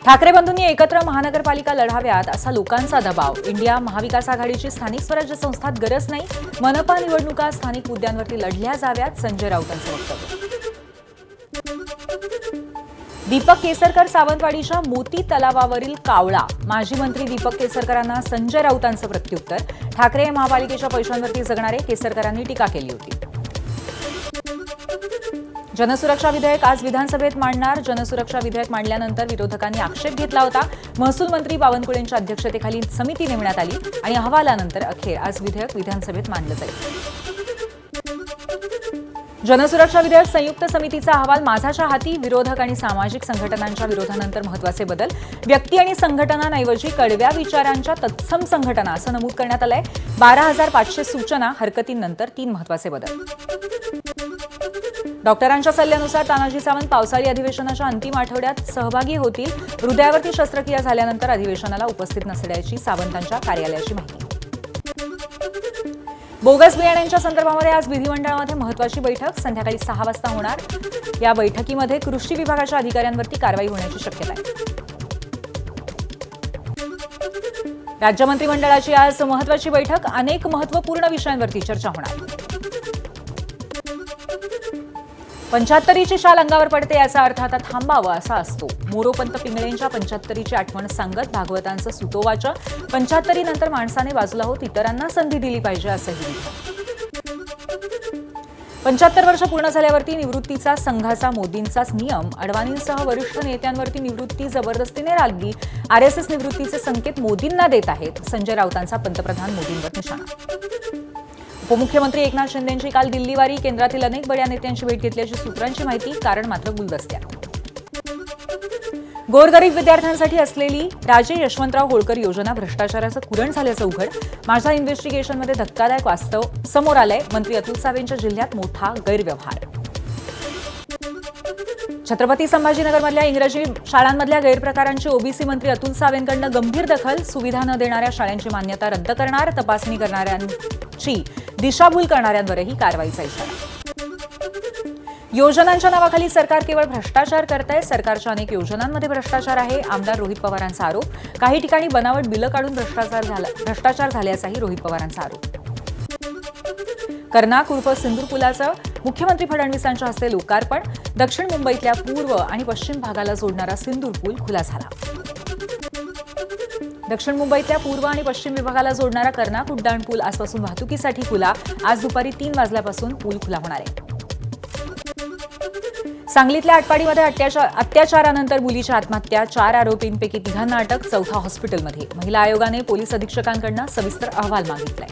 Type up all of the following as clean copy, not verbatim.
ठाकरे बंधूंनी एकत्र महानगरपालिका लढाव्यात असा लोकांचा दबाव। इंडिया महाविकास आघाडीची स्थानिक स्वराज्य संस्थात गरज नाही, मनपा निवडणुका स्थानिक मुद्द्यांवरती लढल्या जाव्यात, संजय राऊतांचं वक्तव्य। दीपक केसरकर सावंतवाडीच्या मोती तलावावरील कावळा। माजी मंत्री दीपक केसरकरांना संजय राऊतांचं प्रत्युत्तर। ठाकरे महापालिकेच्या पैशांवरती जगणारे, केसरकरांनी टीका केली होती। जनसुरक्षा विधेयक आज विधानसभेत मांडणार। जनसुरक्षा विधेयक मांडल्यानंतर विरोधकांनी आक्षेप घेतला होता। महसूल मंत्री बावनकुळेंच्या अध्यक्षतेखाली समिती नेमण्यात आली आणि अहवालानंतर अखेर आज विधेयक विधानसभेत मांडलं जाईल। जनसुरक्षा विधेयक संयुक्त समितीचा अहवाल माझ्याच्या हाती। विरोधक आणि सामाजिक संघटनांच्या विरोधानंतर महत्त्वाचे बदल। व्यक्ती आणि संघटनांऐवजी कडव्या विचारांच्या तत्सम संघटना असं नमूद करण्यात आलंय। 12,500 सूचना, हरकतींनंतर 3 महत्त्वाचे बदल। डॉक्टरांच्या सल्ल्यानुसार तानाजी सावंत पावसाळी अधिवेशनाच्या अंतिम आठवड्यात सहभागी होतील। हृदयावरती शस्त्रक्रिया झाल्यानंतर अधिवेशनाला उपस्थित नसल्याची सावंतांच्या कार्यालयाची माहिती। बोगस बियाण्यांच्या संदर्भामध्ये आज विधिमंडळामध्ये महत्त्वाची बैठक संध्याकाळी 6 वाजता होणार। या बैठकीमध्ये कृषी विभागाच्या अधिकाऱ्यांवरती कारवाई होण्याची शक्यता आहे। राज्य मंत्रिमंडळाची आज महत्त्वाची बैठक, अनेक महत्त्वपूर्ण विषयांवरती चर्चा होणार। 75ची शाल अंगावर पडते याचा अर्थ आता थांबावं असा असतो। मोरोपंत पिंगळेंच्या 75ची आठवण सांगत भागवतांचं सुतोवाच। 75 नंतर माणसाने बाजूला होत इतरांना संधी दिली पाहिजे असंही लिहिलं। 75 वर्ष पूर्ण झाल्यावरती निवृत्तीचा संघाचा मोदींचाच नियम। अडवाणींसह वरिष्ठ नेत्यांवरती निवृत्ती जबरदस्तीने लादली। आरएसएस निवृत्तीचे संकेत मोदींना देत आहेत। संजय राऊतांचा पंतप्रधान मोदींवर निशाणा। उपमुख्यमंत्री एकनाथ शिंदेंची काल दिल्लीवारी। केंद्रातील अनेक बड्या नेत्यांची भेट घेतल्याची सूत्रांची माहिती, कारण मात्र गुलदस्त्यात। गोरगरीब विद्यार्थ्यांसाठी असलेली राजे यशवंतराव होळकर योजना भ्रष्टाचाराचं कुरण झाल्याचं उघड। माझा इन्व्हेस्टिगेशनमध्ये धक्कादायक वास्तव समोर आलंय। मंत्री अतुल सावेंच्या जिल्ह्यात मोठा गैरव्यवहार। छत्रपती संभाजीनगरमधल्या इंग्रजी शाळांमधल्या गैरप्रकारांची ओबीसी मंत्री अतुल सावेंकडून गंभीर दखल। सुविधा न देणाऱ्या शाळांची मान्यता रद्द करणार। तपासणी करणाऱ्यांची दिशाभूल करणाऱ्यांवरही कारवाईचा इशारा। योजनांच्या नावाखाली सरकार केवळ भ्रष्टाचार करतंय। सरकारच्या अनेक योजनांमध्ये भ्रष्टाचार आहे, आमदार रोहित पवारांचा आरोप। काही ठिकाणी बनावट बिलं काढून भ्रष्टाचार झाल्याचाही रोहित पवारांचा आरोप। कर्नाक उर्फ सिंदूर पुलाचं मुख्यमंत्री फडणवीसांच्या हस्ते लोकार्पण। दक्षिण मुंबईतल्या पूर्व आणि पश्चिम भागाला जोडणारा सिंदूर पूल खुला झाला। दक्षिण मुंबईतल्या पूर्व आणि पश्चिम विभागाला जोडणारा कर्नाक उड्डाण पूल आजपासून वाहतुकीसाठी खुला। आज दुपारी 3 वाजल्यापासून पूल खुला होणार आहे। सांगलीतल्या आटपाडीमध्ये अत्याचारानंतर मुलीची आत्महत्या। 4 आरोपींपैकी 3 अटक, 4था हॉस्पिटलमध्ये। महिला आयोगाने पोलीस अधीक्षकांकडून सविस्तर अहवाल मागितलाय।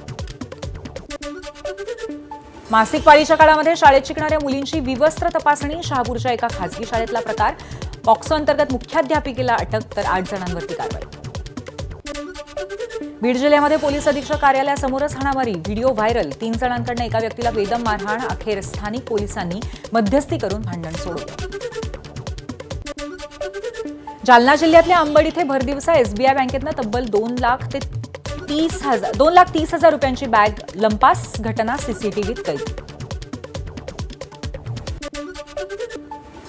मासिक पाळीच्या काळामध्ये शाळेत शिकणाऱ्या मुलींची विवस्त्र तपासणी। शहापूरच्या एका खासगी शाळेतला प्रकार। पॉक्सो अंतर्गत मुख्याध्यापिकेला अटक, तर 8 जणांवरती कारवाई। बीड जिल्ह्यामध्ये पोलीस अधीक्षक कार्यालयासमोरच हाणामारी, व्हिडिओ व्हायरल। 3 जणांकडून एका व्यक्तीला बेदम मारहाण। अखेर स्थानिक पोलिसांनी मध्यस्थी करून भांडण सोडवलं। जालना जिल्ह्यातल्या अंबड इथे भरदिवसा एसबीआय बँकेतनं तब्बल 2,30,000 रुपयांची बॅग लंपास। घटना सीसीटीव्हीत कैद।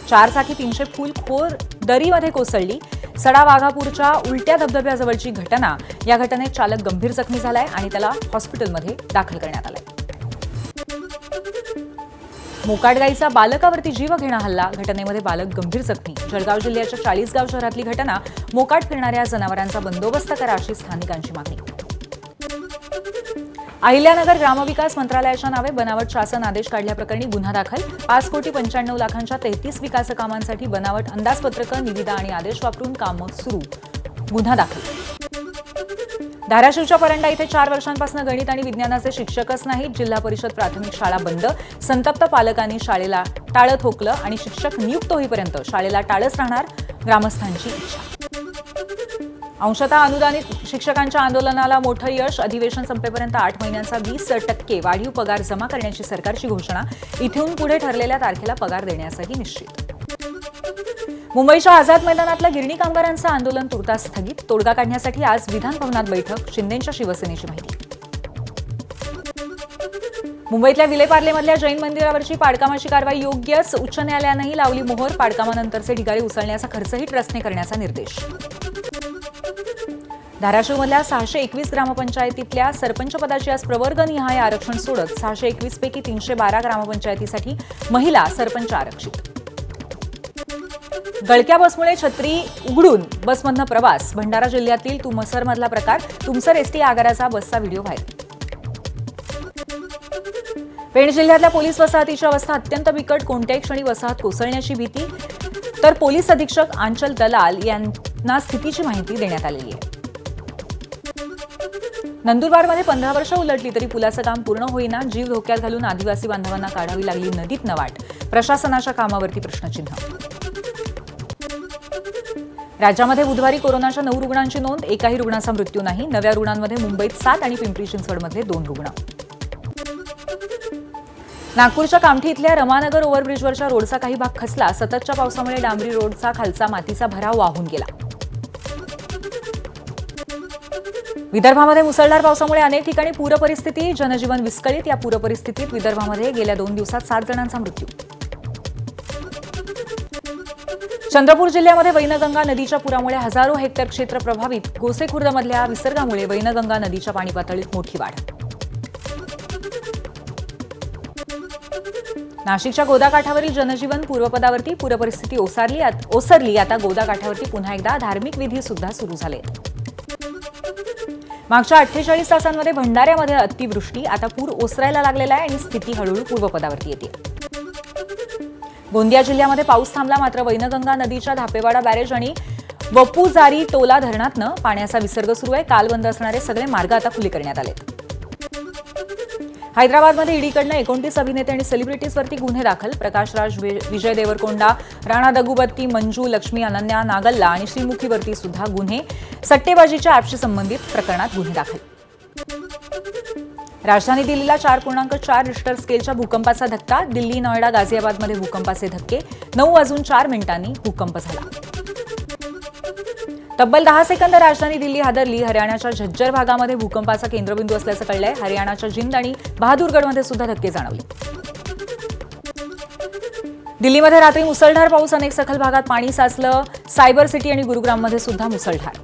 4 चाकी 300 फूल खोर दरीमध्ये कोसळली। सडा वाघापूरच्या उलट्या धबधब्याजवळची घटना। या घटनेत चालक गंभीर जखमी झालाय आणि त्याला हॉस्पिटलमध्ये दाखल करण्यात आलंय। मोकाटगाईचा बालकावरती जीवघेणा हल्ला। घटनेमध्ये बालक गंभीर जखमी। जळगाव जिल्ह्याच्या 40गाव शहरातली घटना। मोकाट फिरणाऱ्या जनावरांचा बंदोबस्त करा अशी स्थानिकांची मागणी। अहिल्यानगर ग्रामविकास मंत्रालयाच्या नावे बनावट शासन आदेश काढल्याप्रकरणी गुन्हा दाखल। 5,95,00,000च्या 33 विकास कामांसाठी बनावट अंदाजपत्रकं, निविदा आणि आदेश वापरून कामं सुरू। गुन्हा दाखल। धाराशिवच्या परंडा इथे 4 वर्षांपासून गणित आणि विज्ञानाचे शिक्षकच नाहीत। जिल्हा परिषद प्राथमिक शाळा बंद। संतप्त पालकांनी शाळेला टाळं ठोकलं आणि शिक्षक नियुक्त होईपर्यंत शाळेला टाळच राहणार, ग्रामस्थांची इच्छा। अंशतः अनुदानित शिक्षकांच्या आंदोलनाला मोठं यश। अधिवेशन संपेपर्यंत 8 महिन्यांचा 20% वाढीव पगार जमा करण्याची सरकारची घोषणा। इथून पुढे ठरलेल्या तारखेला पगार देण्यासही निश्चित। मुंबईच्या आझाद मैदानातल्या गिरणी कामगारांचं आंदोलन तुर्तास स्थगित। तोडगा काढण्यासाठी आज विधान भवनात बैठक। शिंदेंच्या शिवसेनेची माहिती। मुंबईतल्या विलेपार्लेमधल्या जैन मंदिरावरची पाडकामाची कारवाई योग्यच, उच्च न्यायालयानंही लावली मोहर. पाडकामानंतरचे ढिगारे उचलण्याचा खर्चही ट्रस्टने करण्याचा निर्देश. धाराशिवमधल्या 621 ग्रामपंचायतीतल्या सरपंच पदाची आज प्रवर्गनिहाय आरक्षण सोडत 621 पैकी 312 ग्रामपंचायतीसाठी महिला सरपंच आरक्षित. गळक्या बसमुळे छत्री उघडून बसमधनं प्रवास. भंडारा जिल्ह्यातील तुमसरमधला प्रकार. तुमसर एसटी आगाराचा बसचा व्हिडिओ व्हायरल. पेण जिल्ह्यातल्या पोलीस वसाहतीची अवस्था अत्यंत बिकट. कोणत्याही क्षणी वसाहत कोसळण्याची भीती. तर पोलीस अधीक्षक आंचल दलाल यांना स्थितीची माहिती देण्यात आलेली आहे. नंदुरबारमध्ये 15 वर्ष उलटली तरी पुलाचं काम पूर्ण होईना. जीव धोक्यात घालून आदिवासी बांधवांना काढावी लागली नदीतनं वाट. प्रशासनाच्या कामावरती प्रश्नचिन्ह. राज्यामध्ये बुधवारी कोरोनाच्या 9 रुग्णांची नोंद. एकाही रुग्णाचा मृत्यू नाही. नव्या रुग्णांमध्ये मुंबईत 7 आणि पिंपरी चिंचवडमधले 2 रुग्ण. नागपूरच्या कामठी इथल्या रमानगर ओव्हरब्रिजवरच्या रोडचा काही भाग खचला. सततच्या पावसामुळे डांबरी रोडचा खालचा मातीचा भराव वाहून गेला. विदर्भामध्ये मुसळधार पावसामुळे अनेक ठिकाणी पूरपरिस्थिती. जनजीवन विस्कळीत. या पूरपरिस्थितीत विदर्भामध्ये गेल्या 2 दिवसात 7 जणांचा मृत्यू. चंद्रपूर जिल्ह्यामध्ये वैनगंगा नदीच्या पुरामुळे हजारो हेक्टर क्षेत्र प्रभावित. गोसेखुर्दमधल्या विसर्गामुळे वैनगंगा नदीच्या पाणी पातळीत मोठी वाढ. नाशिकच्या गोदाकाठावरील जनजीवन पूर्वपदावरती. पूरपरिस्थिती ओसरली. आता गोदाकाठावरती पुन्हा एकदा धार्मिक विधी सुद्धा सुरू झाले. मागच्या 48 तासांमध्ये भंडाऱ्यामध्ये अतिवृष्टी. आता पूर ओसरायला लागलेला आहे आणि स्थिती हळूहळू पूर्वपदावरती येते. गोंदिया जिल्ह्यामध्ये पाऊस थांबला. मात्र वैनगंगा नदीच्या धापेवाडा बॅरेज आणि वपुजारी टोला धरणातनं पाण्याचा विसर्ग सुरू आहे. काल बंद असणारे सगळे मार्ग आता खुले करण्यात आले. हैदराबादमध्ये ईडीकडनं 29 अभिनेते आणि सेलिब्रिटीजवरती गुन्हे दाखल. प्रकाश राज, विजय देवरकोंडा, राणा दगुबत्ती, मंजू, लक्ष्मी, अनन्या नागल्ला आणि श्रीमुखीवरती सुद्धा गुन्हे. सट्टेबाजीच्या ॲपशी संबंधित प्रकरणात गुन्हे दाखल. राजधानी दिल्लीला 4.4 रिश्टर स्केलच्या भूकंपाचा धक्का. दिल्ली, नोएडा, गाझियाबादमध्ये भूकंपाचे धक्के. 9:04 भूकंप झाला. तब्बल 10 सेकंद राजधानी दिल्ली हादरली. हरियाणाच्या झज्जर भागामध्ये भूकंपाचा केंद्रबिंदू असल्याचं कळलंय. हरियाणाच्या जिंद आणि बहादूरगडमध्ये सुद्धा धक्के जाणवले. दिल्लीमध्ये रात्री मुसळधार पाऊस. अनेक सखल भागात पाणी साचलं. सायबर सिटी आणि गुरुग्राममध्ये सुद्धा मुसळधार.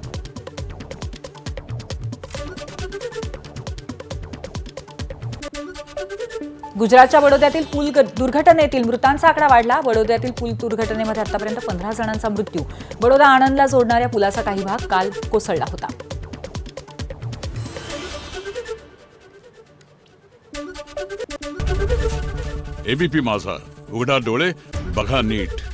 गुजरातच्या बडोद्यातील पूल दुर्घटनेतील मृतांचा आकडा वाढला. बडोद्यातील पूल दुर्घटनेमध्ये आतापर्यंत 15 जणांचा मृत्यू. बडोदा आणंदला जोडणाऱ्या पुलाचा काही भाग काल कोसळला होता. एबीपी माझा, उघडा डोळे बघा नीट.